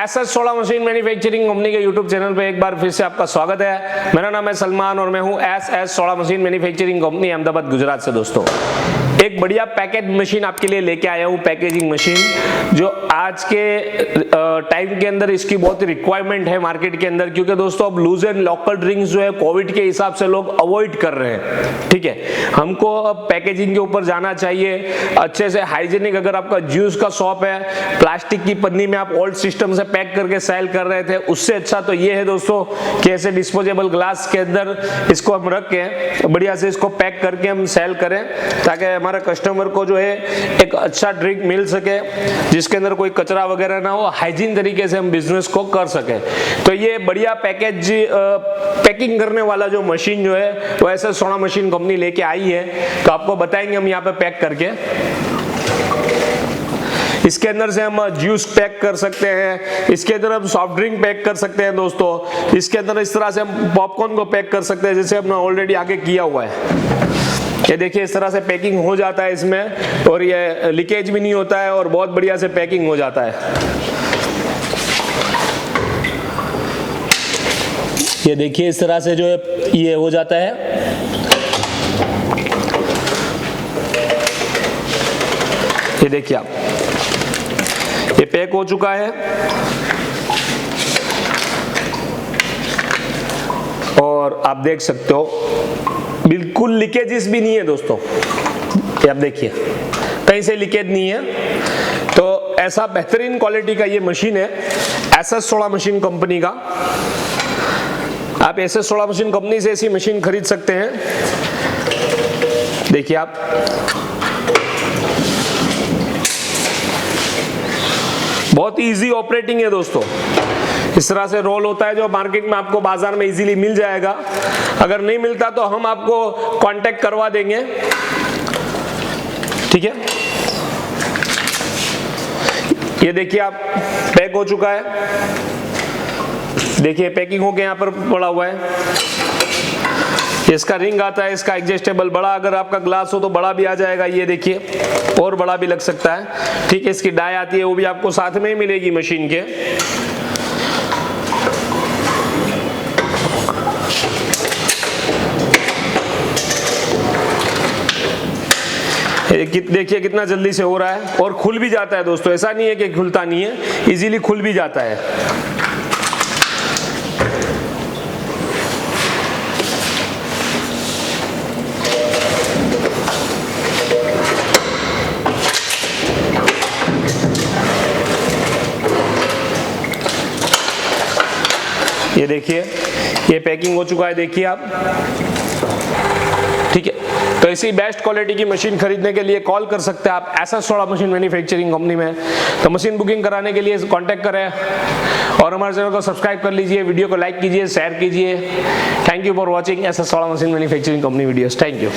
ss soda machine manufacturing company के YouTube channel पे एक बार फिर से आपका स्वागत है। मेरा नाम है सलमान और मैं हूं ss soda machine manufacturing company Ahmedabad Gujarat से। दोस्तों एक बढ़िया पैकेज मशीन आपके लिए लेके आया हूं, पैकेजिंग मशीन, जो आज के टाइम के अंदर इसकी बहुत रिक्वायरमेंट है मार्केट के अंदर, क्योंकि दोस्तों अब लूज एंड लोकल ड्रिंक्स जो है कोविड के हिसाब से लोग अवॉइड कर रहे हैं। ठीक है, हमको अब पैकेजिंग के ऊपर जाना चाहिए अच्छे से हाइजीनिक। अगर आपका जूस का शॉप है, प्लास्टिक की पन्नी में आप ओल्ड सिस्टम से पैक करके सेल कर रहे थे, उससे अच्छा तो ये है दोस्तों कि ऐसे डिस्पोजेबल ग्लास के अंदर इसको हम रख के बढ़िया से इसको पैक करके हम सेल करें, ताकि हमारे कस्टमर को जो है एक अच्छा ड्रिंक मिल सके जिसके अंदर कोई कचरा वगैरह ना हो, हाइजीन तरीके से हम बिजनेस को कर सके। तो ये बढ़िया पैकिंग करने वाला जो मशीन जो है वो ss सोडा मशीन कंपनी लेके आई है, तो आपको बताएंगे हम यहाँ पे पैक करके। इसके अंदर से हम जूस पैक कर सकते हैं, इसके अंदर हम सॉफ्ट ड्रिंक पैक कर सकते हैं दोस्तों, इसके अंदर इस तरह से हम पॉपकॉर्न को पैक कर सकते हैं जैसे हमने ऑलरेडी आगे किया हुआ है। ये देखिए इस तरह से पैकिंग हो जाता है इसमें, और ये लीकेज भी नहीं होता है और बहुत बढ़िया से पैकिंग हो जाता है। ये देखिए इस तरह से जो है ये हो जाता है। ये देखिए आप, ये पैक हो चुका है और आप देख सकते हो बिल्कुल लीकेजेस भी नहीं है दोस्तों। ये आप देखिए कहीं से लीकेज नहीं है। तो ऐसा बेहतरीन क्वालिटी का ये मशीन है ss सोडा मशीन कंपनी का। आप ss सोडा मशीन कंपनी से ऐसी मशीन खरीद सकते हैं। देखिए आप, बहुत इजी ऑपरेटिंग है दोस्तों। इस तरह से रोल होता है जो मार्केट में आपको बाजार में इजीली मिल जाएगा। अगर नहीं मिलता तो हम आपको कांटेक्ट करवा देंगे। ठीक है, ये देखिए आप पैक हो चुका है। देखिए पैकिंग होके यहाँ पर पड़ा हुआ है। इसका रिंग आता है, इसका एडजस्टेबल बड़ा, अगर आपका ग्लास हो तो बड़ा भी आ जाएगा। ये देखिए और बड़ा भी लग सकता है। ठीक है, इसकी डाई आती है वो भी आपको साथ में ही मिलेगी मशीन के। देखिए कितना जल्दी से हो रहा है और खुल भी जाता है दोस्तों। ऐसा नहीं है कि खुलता नहीं है, इजीली खुल भी जाता है। ये देखिए ये पैकिंग हो चुका है, देखिए आप। ठीक है, तो इसी बेस्ट क्वालिटी की मशीन खरीदने के लिए कॉल कर सकते हैं आप ss soda machine manufacturing company में। तो मशीन बुकिंग कराने के लिए कांटेक्ट करें और हमारे चैनल को सब्सक्राइब कर लीजिए, वीडियो को लाइक कीजिए, शेयर कीजिए। Thank you for watching ss soda machine manufacturing company videos. Thank you.